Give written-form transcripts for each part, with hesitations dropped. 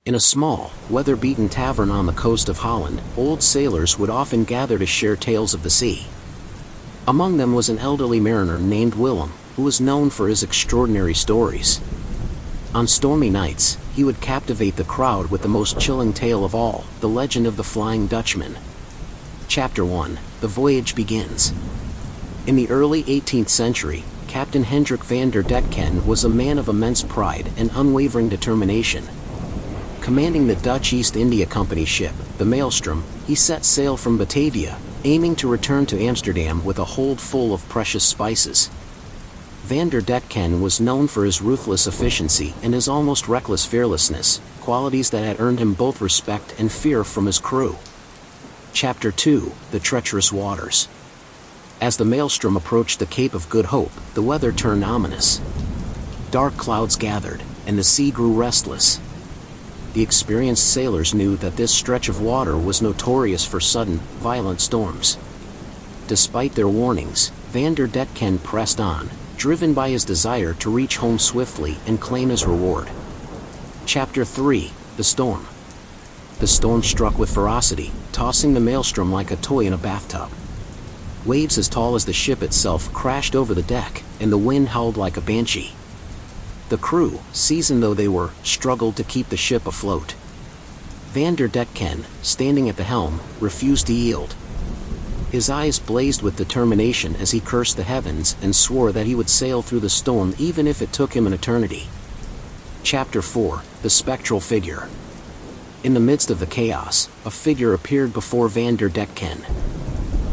In a small, weather-beaten tavern on the coast of Holland, old sailors would often gather to share tales of the sea. Among them was an elderly mariner named Willem, who was known for his extraordinary stories. On stormy nights, he would captivate the crowd with the most chilling tale of all, the legend of the Flying Dutchman. Chapter 1. The voyage begins. In the early 18th century, Captain Hendrik van der Dutchman was a man of immense pride and unwavering determination. Commanding the Dutch East India Company ship, the Maelstrom, he set sail from Batavia, aiming to return to Amsterdam with a hold full of precious spices. Van der Dutchman was known for his ruthless efficiency and his almost reckless fearlessness, qualities that had earned him both respect and fear from his crew. Chapter 2. The treacherous waters. As the Maelstrom approached the Cape of Good Hope, the weather turned ominous. Dark clouds gathered, and the sea grew restless. The experienced sailors knew that this stretch of water was notorious for sudden, violent storms. Despite their warnings, Van der Dutchman pressed on, driven by his desire to reach home swiftly and claim his reward. Chapter 3. The Storm. The storm struck with ferocity, tossing the Maelstrom like a toy in a bathtub. Waves as tall as the ship itself crashed over the deck, and the wind howled like a banshee. The crew, seasoned though they were, struggled to keep the ship afloat. Van der Dutchman, standing at the helm, refused to yield. His eyes blazed with determination as he cursed the heavens and swore that he would sail through the storm even if it took him an eternity. Chapter 4. The Spectral Figure. In the midst of the chaos, a figure appeared before Van der Dutchman.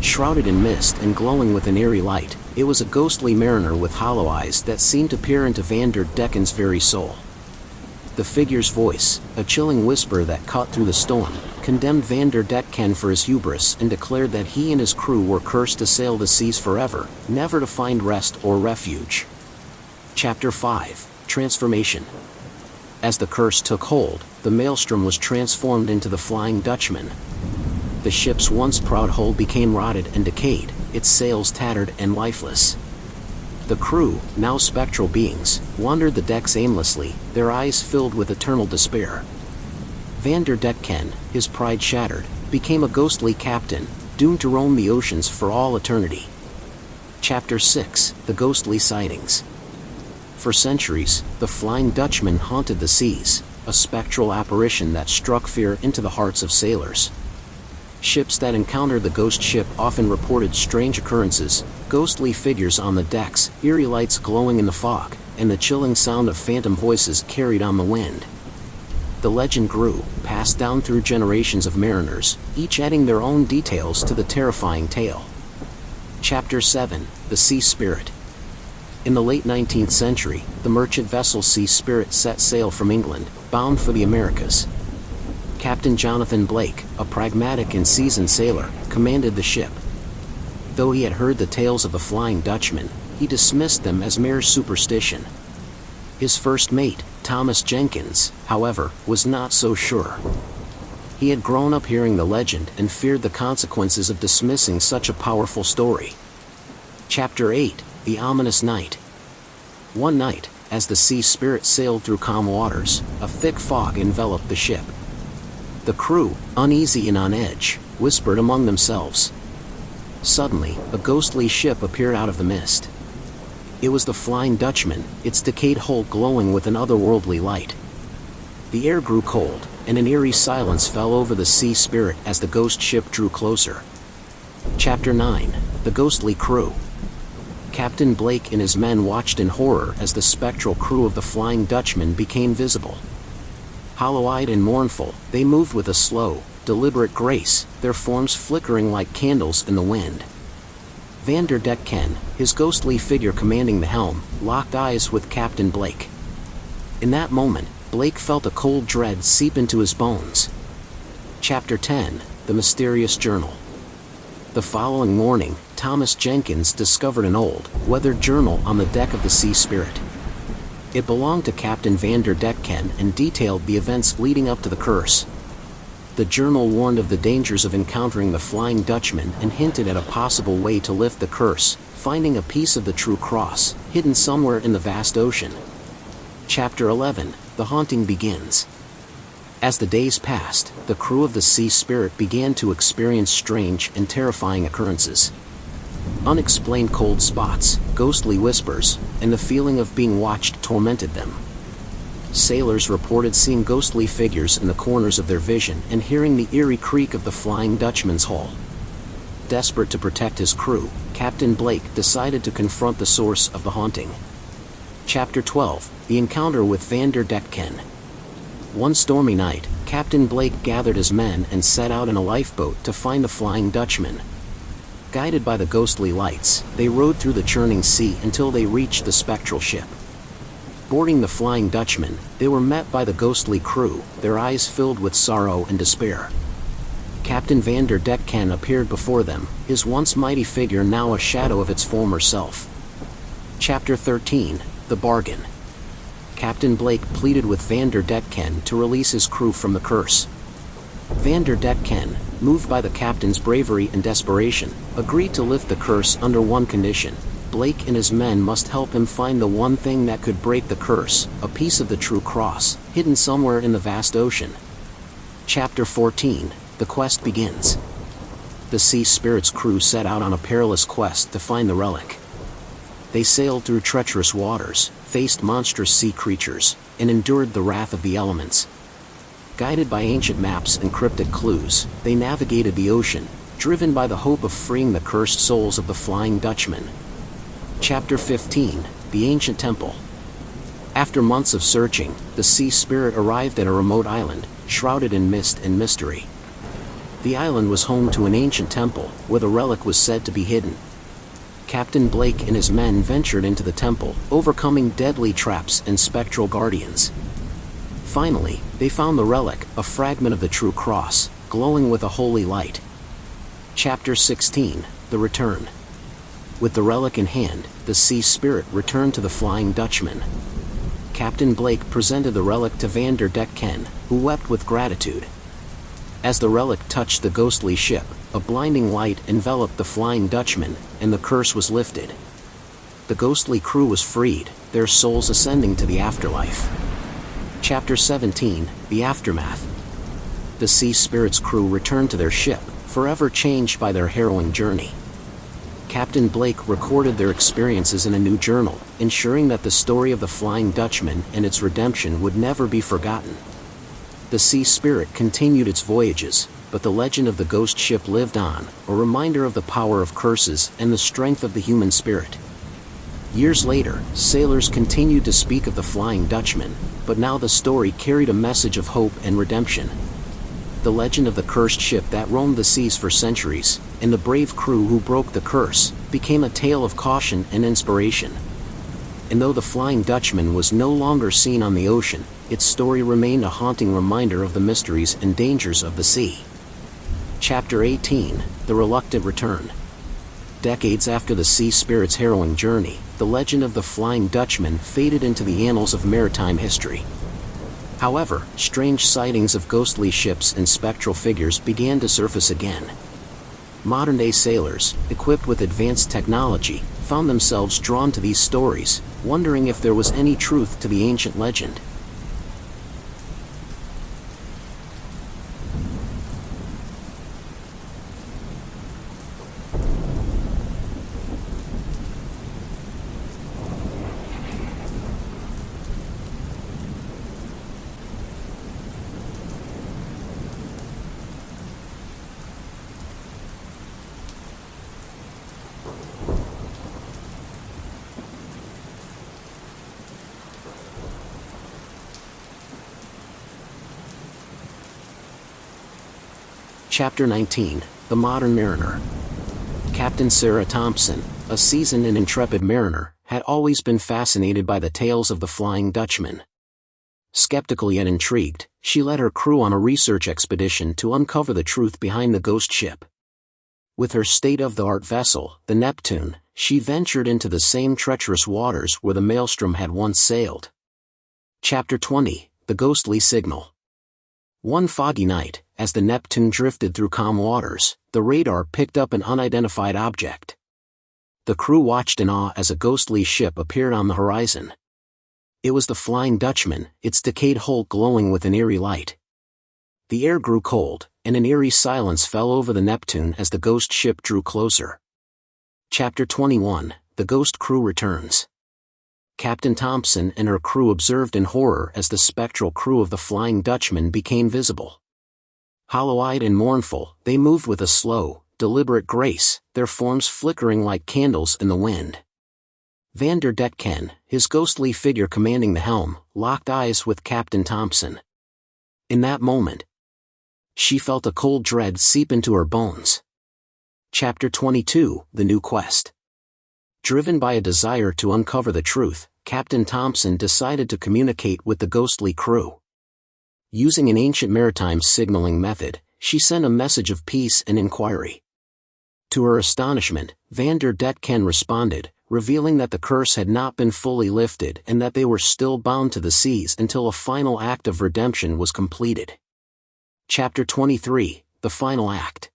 Shrouded in mist and glowing with an eerie light, it was a ghostly mariner with hollow eyes that seemed to peer into Van der Dutchman's very soul. The figure's voice, a chilling whisper that cut through the storm, condemned Van der Dutchman for his hubris and declared that he and his crew were cursed to sail the seas forever, never to find rest or refuge. Chapter 5. Transformation. As the curse took hold, the Maelstrom was transformed into the Flying Dutchman. The ship's once proud hull became rotted and decayed, its sails tattered and lifeless. The crew, now spectral beings, wandered the decks aimlessly, their eyes filled with eternal despair. Van der Dutchman, his pride shattered, became a ghostly captain, doomed to roam the oceans for all eternity. Chapter 6. The Ghostly Sightings. For centuries, the Flying Dutchman haunted the seas, a spectral apparition that struck fear into the hearts of sailors. Ships that encountered the ghost ship often reported strange occurrences, ghostly figures on the decks, eerie lights glowing in the fog, and the chilling sound of phantom voices carried on the wind. The legend grew, passed down through generations of mariners, each adding their own details to the terrifying tale. Chapter 7. The Sea Spirit. In the late 19th century, the merchant vessel Sea Spirit set sail from England, bound for the Americas. Captain Jonathan Blake, a pragmatic and seasoned sailor, commanded the ship. Though he had heard the tales of the Flying Dutchman, he dismissed them as mere superstition. His first mate, Thomas Jenkins, however, was not so sure. He had grown up hearing the legend and feared the consequences of dismissing such a powerful story. Chapter 8. The Ominous Night. One night, as the Sea Spirit sailed through calm waters, a thick fog enveloped the ship. The crew, uneasy and on edge, whispered among themselves. Suddenly, a ghostly ship appeared out of the mist. It was the Flying Dutchman, its decayed hull glowing with an otherworldly light. The air grew cold, and an eerie silence fell over the Sea Spirit as the ghost ship drew closer. Chapter 9. The Ghostly Crew. Captain Blake and his men watched in horror as the spectral crew of the Flying Dutchman became visible. Hollow-eyed and mournful, they moved with a slow, deliberate grace, their forms flickering like candles in the wind. Van der Dutchman, his ghostly figure commanding the helm, locked eyes with Captain Blake. In that moment, Blake felt a cold dread seep into his bones. Chapter 10. The Mysterious Journal. The following morning, Thomas Jenkins discovered an old, weathered journal on the deck of the Sea Spirit. It belonged to Captain Van der Dutchman and detailed the events leading up to the curse. The journal warned of the dangers of encountering the Flying Dutchman and hinted at a possible way to lift the curse, finding a piece of the true cross, hidden somewhere in the vast ocean. Chapter 11. The Haunting Begins. As the days passed, the crew of the Sea Spirit began to experience strange and terrifying occurrences. Unexplained cold spots, ghostly whispers, and the feeling of being watched tormented them. Sailors reported seeing ghostly figures in the corners of their vision and hearing the eerie creak of the Flying Dutchman's hull. Desperate to protect his crew, Captain Blake decided to confront the source of the haunting. Chapter 12: The Encounter with Dutchman. One stormy night, Captain Blake gathered his men and set out in a lifeboat to find the Flying Dutchman. Guided by the ghostly lights, they rowed through the churning sea until they reached the spectral ship. Boarding the Flying Dutchman, they were met by the ghostly crew, their eyes filled with sorrow and despair. Captain Dutchman appeared before them, his once mighty figure now a shadow of its former self. Chapter 13: The Bargain. Captain Blake pleaded with Dutchman to release his crew from the curse. Dutchman, moved by the captain's bravery and desperation, agreed to lift the curse under one condition: Blake and his men must help him find the one thing that could break the curse, a piece of the true cross, hidden somewhere in the vast ocean. Chapter 14: The Quest Begins. The Sea Spirit's crew set out on a perilous quest to find the relic. They sailed through treacherous waters, faced monstrous sea creatures, and endured the wrath of the elements. Guided by ancient maps and cryptic clues, they navigated the ocean, driven by the hope of freeing the cursed souls of the Flying Dutchman. Chapter 15: The Ancient Temple. After months of searching, the Sea Spirit arrived at a remote island, shrouded in mist and mystery. The island was home to an ancient temple, where the relic was said to be hidden. Captain Blake and his men ventured into the temple, overcoming deadly traps and spectral guardians. Finally, they found the relic, a fragment of the true cross, glowing with a holy light. Chapter 16: The Return. With the relic in hand, the Sea Spirit returned to the Flying Dutchman. Captain Blake presented the relic to Dutchman, who wept with gratitude. As the relic touched the ghostly ship, a blinding light enveloped the Flying Dutchman, and the curse was lifted. The ghostly crew was freed, their souls ascending to the afterlife. Chapter 17: The Aftermath. The Sea Spirit's crew returned to their ship, forever changed by their harrowing journey. Captain Blake recorded their experiences in a new journal, ensuring that the story of the Flying Dutchman and its redemption would never be forgotten. The Sea Spirit continued its voyages, but the legend of the ghost ship lived on, a reminder of the power of curses and the strength of the human spirit. Years later, sailors continued to speak of the Flying Dutchman, but now the story carried a message of hope and redemption. The legend of the cursed ship that roamed the seas for centuries, and the brave crew who broke the curse, became a tale of caution and inspiration. And though the Flying Dutchman was no longer seen on the ocean, its story remained a haunting reminder of the mysteries and dangers of the sea. Chapter 18: The Reluctant Return. Decades after the Sea Spirit's harrowing journey, the legend of the Flying Dutchman faded into the annals of maritime history. However, strange sightings of ghostly ships and spectral figures began to surface again. Modern-day sailors, equipped with advanced technology, found themselves drawn to these stories, wondering if there was any truth to the ancient legend. Chapter 19: The Modern Mariner. Captain Sarah Thompson, a seasoned and intrepid mariner, had always been fascinated by the tales of the Flying Dutchman. Skeptical yet intrigued, she led her crew on a research expedition to uncover the truth behind the ghost ship. With her state-of-the-art vessel, the Neptune, she ventured into the same treacherous waters where the Maelstrom had once sailed. Chapter 20: The Ghostly Signal. One foggy night, as the Neptune drifted through calm waters, the radar picked up an unidentified object. The crew watched in awe as a ghostly ship appeared on the horizon. It was the Flying Dutchman, its decayed hull glowing with an eerie light. The air grew cold, and an eerie silence fell over the Neptune as the ghost ship drew closer. Chapter 21, The Ghost Crew Returns. Captain Thompson and her crew observed in horror as the spectral crew of the Flying Dutchman became visible. Hollow-eyed and mournful, they moved with a slow, deliberate grace, their forms flickering like candles in the wind. Van der Dutchman, his ghostly figure commanding the helm, locked eyes with Captain Thompson. In that moment, she felt a cold dread seep into her bones. Chapter 22, The New Quest. Driven by a desire to uncover the truth, Captain Thompson decided to communicate with the ghostly crew. Using an ancient maritime signaling method, she sent a message of peace and inquiry. To her astonishment, Van der Dutchman responded, revealing that the curse had not been fully lifted and that they were still bound to the seas until a final act of redemption was completed. Chapter 23, The Final Act.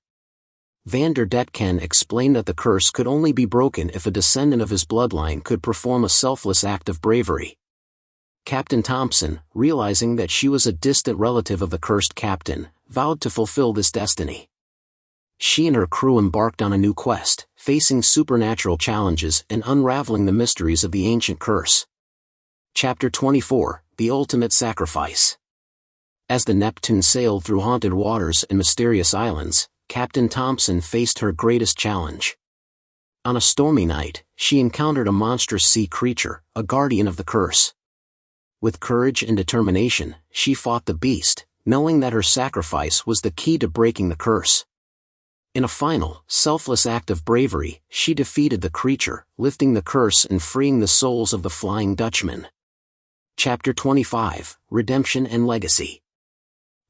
Van der Dutchman explained that the curse could only be broken if a descendant of his bloodline could perform a selfless act of bravery. Captain Thompson, realizing that she was a distant relative of the cursed captain, vowed to fulfill this destiny. She and her crew embarked on a new quest, facing supernatural challenges and unraveling the mysteries of the ancient curse. Chapter 24, The Ultimate Sacrifice. As the Neptune sailed through haunted waters and mysterious islands, Captain Thompson faced her greatest challenge. On a stormy night, she encountered a monstrous sea creature, a guardian of the curse. With courage and determination, she fought the beast, knowing that her sacrifice was the key to breaking the curse. In a final, selfless act of bravery, she defeated the creature, lifting the curse and freeing the souls of the Flying Dutchman. Chapter 25, Redemption and Legacy.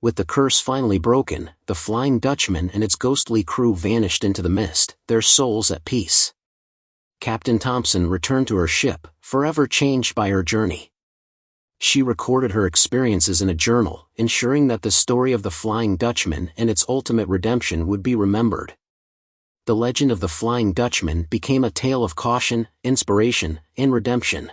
With the curse finally broken, the Flying Dutchman and its ghostly crew vanished into the mist, their souls at peace. Captain Thompson returned to her ship, forever changed by her journey. She recorded her experiences in a journal, ensuring that the story of the Flying Dutchman and its ultimate redemption would be remembered. The legend of the Flying Dutchman became a tale of caution, inspiration, and redemption.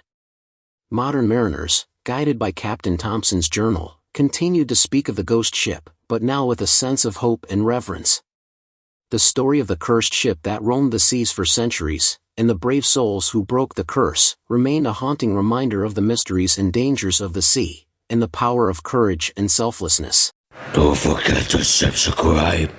Modern mariners, guided by Captain Thompson's journal, continued to speak of the ghost ship, but now with a sense of hope and reverence. The story of the cursed ship that roamed the seas for centuries, and the brave souls who broke the curse, remained a haunting reminder of the mysteries and dangers of the sea, and the power of courage and selflessness. Don't forget to subscribe.